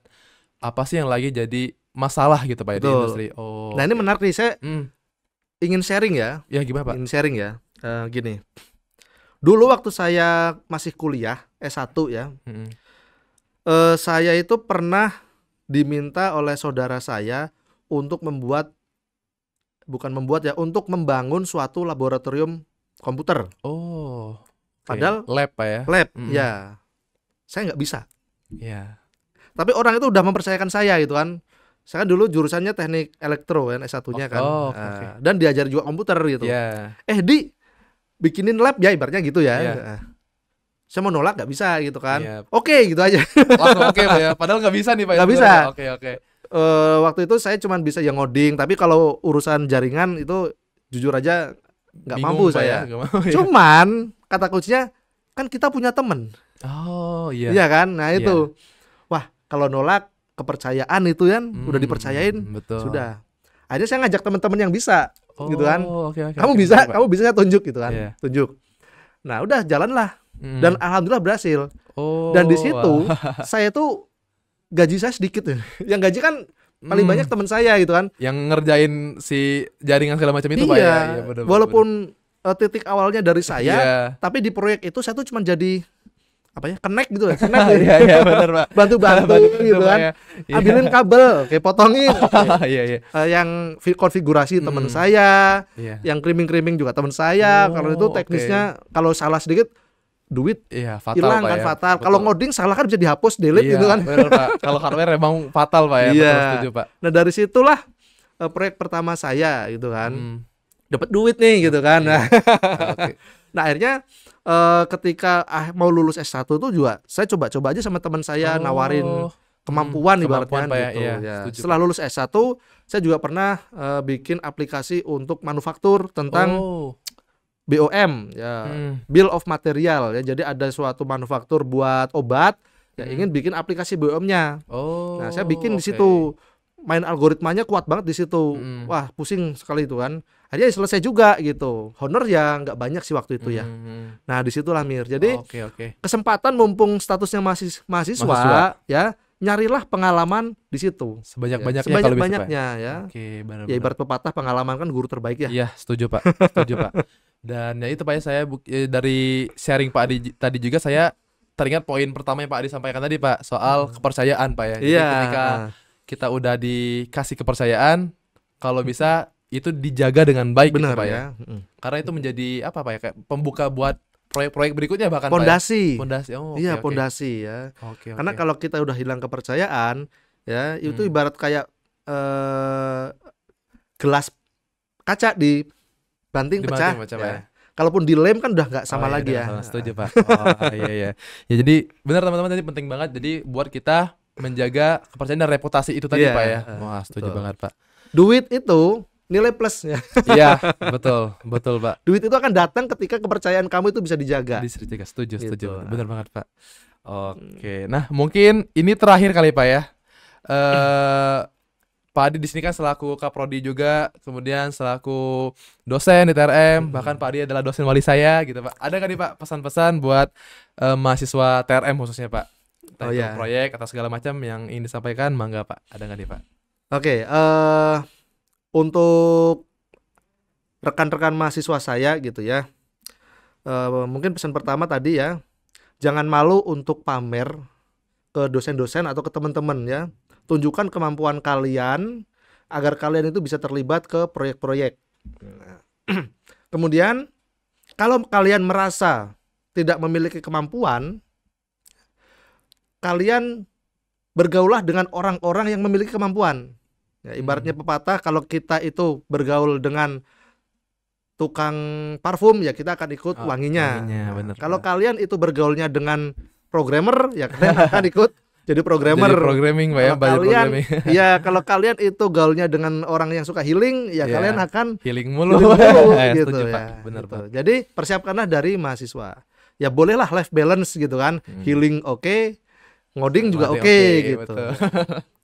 apa sih yang lagi jadi masalah gitu Pak ya di industri.
Nah ini menarik nih, saya ingin sharing ya.
Ya gimana Pak?
Ingin sharing ya. Gini, dulu waktu saya masih kuliah S1 ya, saya itu pernah diminta oleh saudara saya untuk membuat bukan membuat ya, untuk membangun suatu laboratorium komputer.
Oh.
Padahal
lab Pak ya.
Lab, ya. Saya nggak bisa.
Iya.
Tapi orang itu udah mempercayakan saya gitu kan. Saya kan dulu jurusannya teknik elektro kan, S1-nya kan.
Okay.
Dan diajar juga komputer gitu.
Yeah.
Di bikinin lab ya, ibaratnya gitu ya.
Yeah.
Saya mau nolak nggak bisa gitu kan.
Yeah.
Oke, gitu aja.
Langsung oke Pak ya. Padahal nggak bisa nih Pak.
Nggak bisa.
Oke.
Waktu itu saya cuma bisa yang ngoding. Tapi kalau urusan jaringan itu jujur aja nggak mampu saya. Cuman kata kuncinya kan kita punya temen.
Oh iya.
Iya kan. Nah itu. Wah kalau nolak kepercayaan itu kan udah dipercayain.
Betul.
Sudah. Akhirnya saya ngajak teman-teman yang bisa. Gitu kan.
Okay,
kamu bisa saya tunjuk gitu kan. Tunjuk. Nah udah jalanlah. Dan alhamdulillah berhasil. Dan di situ saya tuh gaji saya sedikit ya. Yang gaji kan paling banyak teman saya gitu kan.
Yang ngerjain si jaringan segala macam itu Pak ya.
Iya, walaupun titik awalnya dari saya, tapi di proyek itu saya tuh cuma jadi connect gitu ya.
Iya benar Pak.
Bantu-bantu gitu kan. Ambilin kabel, kayak potongin.
Iya.
Yang konfigurasi teman saya, yang creaming juga teman saya. Kalau itu teknisnya kalau salah sedikit duit hilang kan, fatal. Kalau ngoding salah kan bisa dihapus, delete gitu kan.
Benar Pak. Kalau hardware emang fatal Pak ya. Betul, setuju Pak.
Nah dari situlah proyek pertama saya gitu kan. Dapat duit nih gitu kan. Nah akhirnya ketika mau lulus S1 tuh juga saya coba-coba aja sama teman saya, nawarin kemampuan ibaratnya gitu ya. Setelah lulus S1 saya juga pernah bikin aplikasi untuk manufaktur tentang BOM ya, Bill of Material ya. Jadi ada suatu manufaktur buat obat ya, ingin bikin aplikasi BOM-nya. Nah, saya bikin di situ. Main algoritmanya kuat banget di situ. Wah, pusing sekali itu kan. Akhirnya selesai juga gitu. Honor ya nggak banyak sih waktu itu ya. Nah, disitulah Mir. Jadi kesempatan mumpung statusnya mahasiswa ya, nyarilah pengalaman di situ. Sebanyak-banyaknya ya. Ya ibarat pepatah, pengalaman kan guru terbaik ya.
Iya, setuju Pak. Dan ya itu Pak ya, saya dari sharing Pak Adi tadi juga saya teringat poin pertama yang Pak Adi sampaikan tadi Pak, soal kepercayaan Pak ya. Jadi ketika kita udah dikasih kepercayaan, kalau bisa itu dijaga dengan baik.
Benar
gitu, Pak ya. Karena itu menjadi apa Pak ya, kayak pembuka buat proyek-proyek berikutnya bahkan
pondasi.
Pondasi.
Pondasi ya. Karena kalau kita udah hilang kepercayaan ya, itu ibarat kayak gelas kaca di banting pecah. Ya. Kalaupun dilem kan udah nggak sama lagi ya.
Setuju Pak. Iya. Ya jadi benar teman-teman, tadi penting banget. Jadi buat kita menjaga kepercayaan dan reputasi itu tadi Pak ya. Wah, setuju banget Pak.
Duit itu nilai plusnya.
Iya, betul Pak.
Duit itu akan datang ketika kepercayaan kamu itu bisa dijaga.
Setuju. Benar banget Pak. Oke. Nah, mungkin ini terakhir kali Pak ya. Pak Adi di sini kan selaku Kaprodi juga, kemudian selaku dosen di TRM, bahkan Pak Adi adalah dosen wali saya gitu Pak. Ada nggak nih Pak pesan-pesan buat mahasiswa TRM khususnya Pak? Proyek atau segala macam yang ingin disampaikan, mangga Pak. Ada nggak nih Pak?
Oke, untuk rekan-rekan mahasiswa saya gitu ya, mungkin pesan pertama tadi ya, jangan malu untuk pamer ke dosen-dosen atau ke teman-teman ya. Tunjukkan kemampuan kalian agar kalian itu bisa terlibat ke proyek-proyek. Kemudian kalau kalian merasa tidak memiliki kemampuan, kalian bergaulah dengan orang-orang yang memiliki kemampuan. Ya, ibaratnya pepatah, kalau kita itu bergaul dengan tukang parfum ya kita akan ikut wanginya.
Bener,
kalau kalian itu bergaulnya dengan programmer ya kalian akan ikut jadi programmer.
Jadi programming Pak ya,
kalian ya kalau kalian itu gaulnya dengan orang yang suka healing ya kalian akan
healing mulu
gitu ya.
Pak. Bener
gitu. Jadi persiapkanlah dari mahasiswa. Ya bolehlah life balance gitu kan. Healing oke, ngoding juga oke gitu.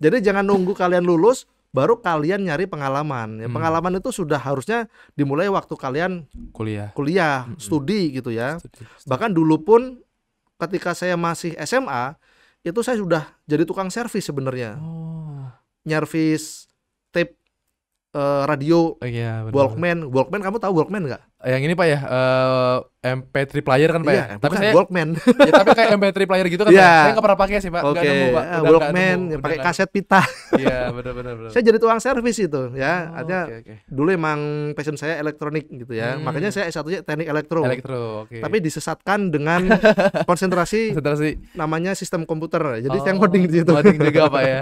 Jadi jangan nunggu kalian lulus baru kalian nyari pengalaman. Ya, pengalaman itu sudah harusnya dimulai waktu kalian kuliah, studi gitu ya. Bahkan dulu pun ketika saya masih SMA itu saya sudah jadi tukang servis sebenarnya. Nyervis tape radio,
iya,
Walkman kamu tahu Walkman nggak?
Yang ini Pak ya, MP3 player kan Pak ya?
Tapi saya Walkman.
Ya, tapi kayak MP3 player gitu kan Pak. Saya nggak pernah pakai sih Pak.
Nggak nemu Pak. Walkman yang pakai kaset pita.
Iya, benar.
Saya jadi tukang servis itu ya. Artinya dulu emang passion saya elektronik gitu ya. Makanya saya S1-nya teknik elektro. Tapi disesatkan dengan konsentrasi namanya sistem komputer. Jadi saya ngoding di situ.
Ngoding juga Pak ya.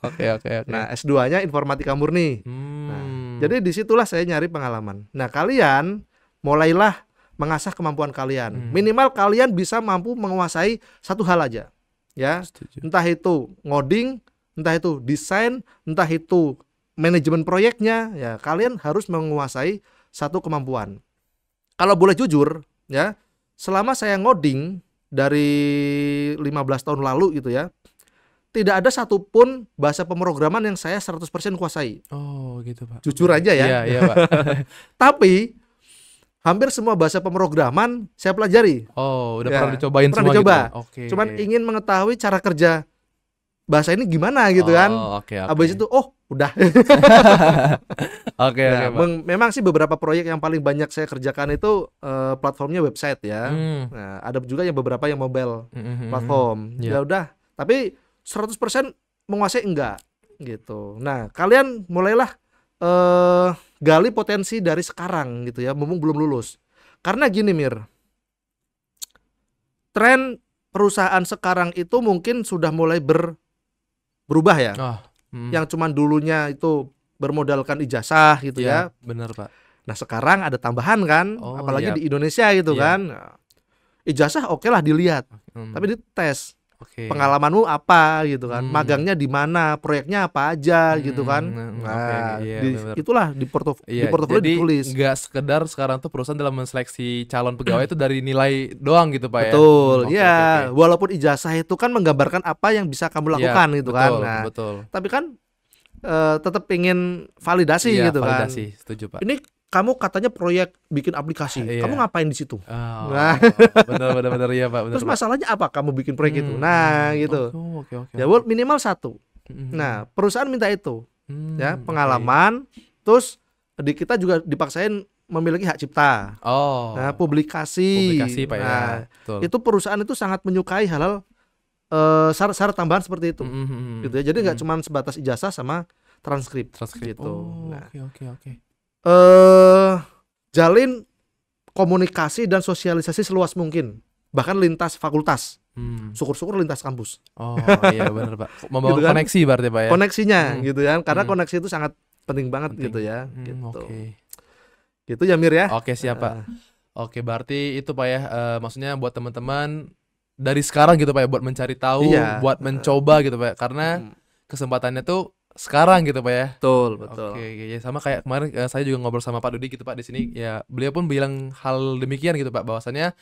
Oke.
Nah, S2-nya informatika murni. Nah, jadi disitulah saya nyari pengalaman. Nah, kalian mulailah mengasah kemampuan kalian. Minimal kalian bisa mampu menguasai satu hal aja. Ya. Setuju. Entah itu ngoding, entah itu desain, entah itu manajemen proyeknya, ya kalian harus menguasai satu kemampuan. Kalau boleh jujur, ya, selama saya ngoding dari 15 tahun lalu gitu ya, tidak ada satupun bahasa pemrograman yang saya 100% kuasai.
Oh gitu Pak.
Jujur aja ya.
Iya Pak.
Tapi hampir semua bahasa pemrograman saya pelajari.
Oh, udah pernah dicobain semua
dicoba.
Gitu. Okay.
Cuman ingin mengetahui cara kerja bahasa ini gimana gitu kan.
Okay.
Habis itu udah.
Oke.
Memang sih beberapa proyek yang paling banyak saya kerjakan itu platformnya website ya. Nah, ada juga yang beberapa yang mobile platform. Ya udah, tapi 100% menguasai enggak gitu. Nah, kalian mulailah gali potensi dari sekarang gitu ya, mumpung belum lulus. Karena gini Mir, tren perusahaan sekarang itu mungkin sudah mulai berubah ya. Yang cuman dulunya itu bermodalkan ijazah gitu ya.
Benar Pak.
Nah sekarang ada tambahan kan, apalagi di Indonesia gitu kan. Ijazah oke lah dilihat, tapi dites. Pengalamanmu apa gitu kan, magangnya di mana, proyeknya apa aja gitu kan. Itulah di portofolio ditulis.
Nggak sekedar sekarang tuh perusahaan dalam menseleksi calon pegawai itu dari nilai doang gitu Pak ya.
Betul, walaupun ijazah itu kan menggambarkan apa yang bisa kamu lakukan gitu kan. Nah, tapi kan tetap ingin validasi gitu kan.
Validasi, setuju Pak.
Ini kamu katanya proyek bikin aplikasi, kamu ngapain di situ?
Benar ya Pak.
Terus masalahnya apa kamu bikin proyek itu? Nah gitu. Ya minimal satu. Nah perusahaan minta itu, ya pengalaman. Terus kita juga dipaksain memiliki hak cipta. Nah publikasi Pak ya. Itu perusahaan itu sangat menyukai hal-hal syarat tambahan seperti itu. Gitu ya. Jadi nggak cuma sebatas ijazah sama transkrip. Gitu.
Oke.
Jalin komunikasi dan sosialisasi seluas mungkin, bahkan lintas fakultas. Syukur-syukur lintas kampus.
Iya benar Pak. Membangun gitu kan? Koneksi berarti Pak ya.
Koneksinya gitu ya, karena koneksi itu sangat penting banget gitu ya. Gitu ya Mir ya.
Oke siap Pak. Oke berarti itu Pak ya. Maksudnya buat teman-teman dari sekarang gitu Pak ya, buat mencari tahu, buat mencoba gitu Pak. Karena kesempatannya tuh sekarang gitu Pak ya.
Betul.
Oke, ya sama kayak kemarin saya juga ngobrol sama Pak Dudi gitu Pak di sini. Ya, beliau pun bilang hal demikian gitu Pak, bahwasannya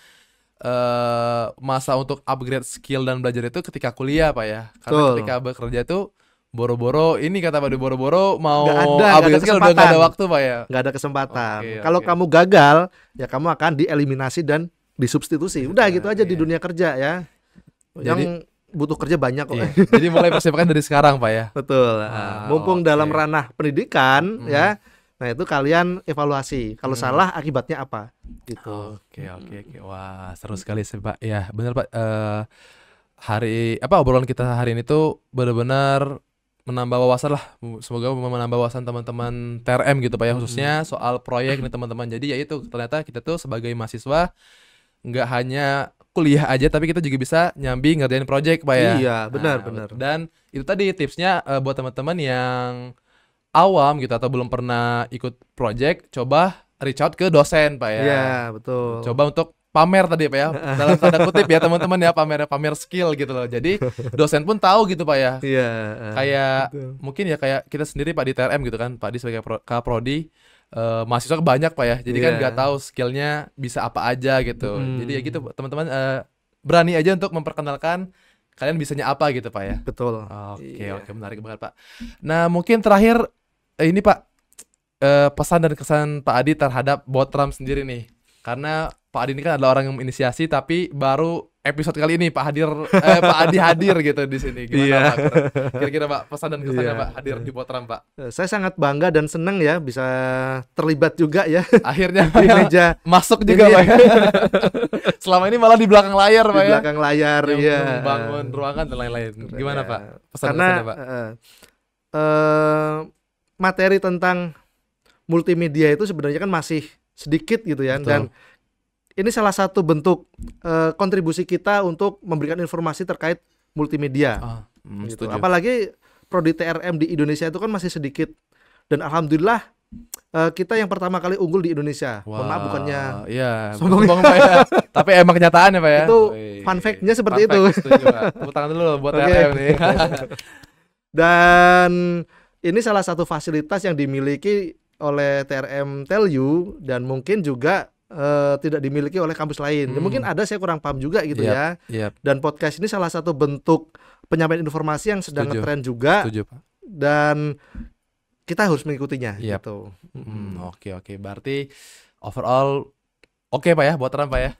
masa untuk upgrade skill dan belajar itu ketika kuliah Pak ya. Karena ketika bekerja itu boro-boro ini kata Pak Dudi, boro-boro mau upgrade skill udah gak ada waktu Pak ya.
Gak ada kesempatan. Kalau kamu gagal, ya kamu akan dieliminasi dan disubstitusi. Udah gitu aja di dunia kerja ya. Yang butuh kerja banyak kok.
Jadi mulai persiapkan dari sekarang Pak ya.
Betul. Mumpung dalam ranah pendidikan ya. Nah, itu kalian evaluasi. Kalau salah akibatnya apa? Gitu.
Oke. Wah, seru sekali sih Pak. Ya, benar Pak. Obrolan kita hari ini tuh benar-benar menambah wawasan lah. Semoga menambah wawasan teman-teman TRM gitu Pak ya, khususnya soal proyek nih teman-teman. Jadi ya itu ternyata kita tuh sebagai mahasiswa nggak hanya kuliah aja, tapi kita juga bisa nyambi ngerjain project Pak ya.
Iya benar.
Dan itu tadi tipsnya buat teman-teman yang awam gitu atau belum pernah ikut project, coba reach out ke dosen Pak ya.
Iya betul.
Coba untuk pamer tadi Pak ya, dalam tanda kutip ya teman-teman ya, pamer skill gitu loh. Jadi dosen pun tahu gitu Pak ya.
Iya.
Kayak mungkin ya kayak kita sendiri Pak di TRM gitu kan, Pak di sebagai Kaprodi. Mahasiswa banyak Pak ya, jadi kan nggak tahu skillnya bisa apa aja gitu. Jadi ya gitu teman-teman, berani aja untuk memperkenalkan kalian bisanya apa gitu Pak ya.
Betul.
Oke, menarik banget Pak. Nah mungkin terakhir ini Pak, pesan dan kesan Pak Adi terhadap Botram sendiri nih, karena Pak Adi ini kan adalah orang yang menginisiasi tapi baru episode kali ini Pak Adi hadir gitu di sini. Gimana Pak? Kira-kira Pak pesan dan kesannya Pak hadir di Botram Pak?
Saya sangat bangga dan senang ya bisa terlibat juga ya.
Akhirnya
di meja
masuk juga Pak ya. Selama ini malah di belakang layar Pak ya.
Di belakang layar ya.
Bangun ruangan dan lain-lain. Gimana Pak? Pesan
Karena
Pak?
Materi tentang multimedia itu sebenarnya kan masih sedikit gitu ya. Betul. Dan ini salah satu bentuk kontribusi kita untuk memberikan informasi terkait multimedia. Gitu. Apalagi prodi TRM di Indonesia itu kan masih sedikit. Dan alhamdulillah kita yang pertama kali unggul di Indonesia.
Wow.
Maaf bukannya
sombong Pak ya. Tapi emang kenyataannya Pak ya.
Itu fun fact-nya seperti itu.
Tepuk tangan dulu buat TRM nih.
Dan ini salah satu fasilitas yang dimiliki oleh TRM Telyu dan mungkin juga tidak dimiliki oleh kampus lain. Ya, mungkin ada, saya kurang paham juga gitu ya. Dan podcast ini salah satu bentuk penyampaian informasi yang sedang ngetren juga.
Setuju, Pak.
Dan kita harus mengikutinya gitu.
Oke. Berarti overall oke Pak ya buat Botram Pak ya?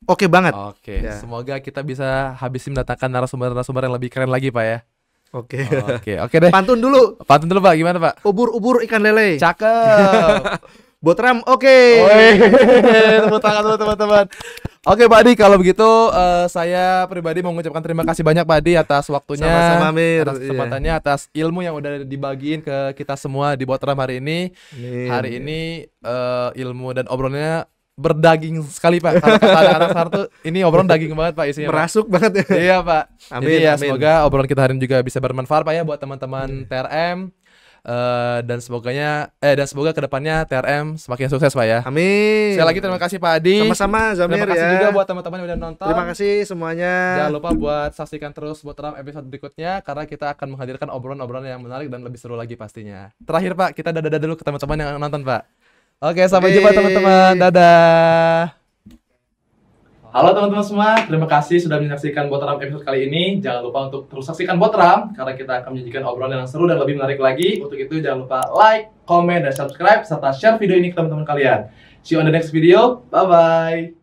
Oke banget.
Oke. Ya. Semoga kita bisa habis mendatangkan narasumber-narasumber yang lebih keren lagi Pak ya.
Oke
deh.
Pantun dulu Pak, gimana Pak? Ubur-ubur ikan lele.
Cakep.
Botram oke.
Tepuk tangan dulu teman-teman. Oke Pak Adi, kalau begitu saya pribadi mau mengucapkan terima kasih banyak Pak Adi atas waktunya,
sama-sama, Mir.
Atas kesempatannya, atas ilmu yang udah dibagiin ke kita semua di Botram hari ini. Hari ini ilmu dan obrolannya berdaging sekali Pak. Kalau kata anak-anak sekarang tuh ini obrolan daging banget Pak isinya.
Merasuk banget ya.
Iya Pak.
Amin.
Jadi ya semoga obrolan kita hari ini juga bisa bermanfaat Pak ya buat teman-teman TRM. Dan semoga kedepannya TRM semakin sukses Pak ya.
Amin.
Sekali lagi terima kasih Pak Adi.
Sama-sama Zamir ya.
Terima kasih juga buat teman-teman yang udah nonton.
Terima kasih semuanya.
Jangan lupa buat saksikan terus Botram episode berikutnya karena kita akan menghadirkan obrolan-obrolan yang menarik dan lebih seru lagi pastinya. Terakhir Pak, kita dadah dulu ke teman-teman yang nonton Pak. Oke, sampai jumpa teman-teman. Dadah. Halo teman-teman semua, terima kasih sudah menyaksikan Botram episode kali ini. Jangan lupa untuk terus saksikan Botram karena kita akan menyajikan obrolan yang seru dan lebih menarik lagi. Untuk itu jangan lupa like, comment, dan subscribe serta share video ini ke teman-teman kalian. See you on the next video. Bye bye.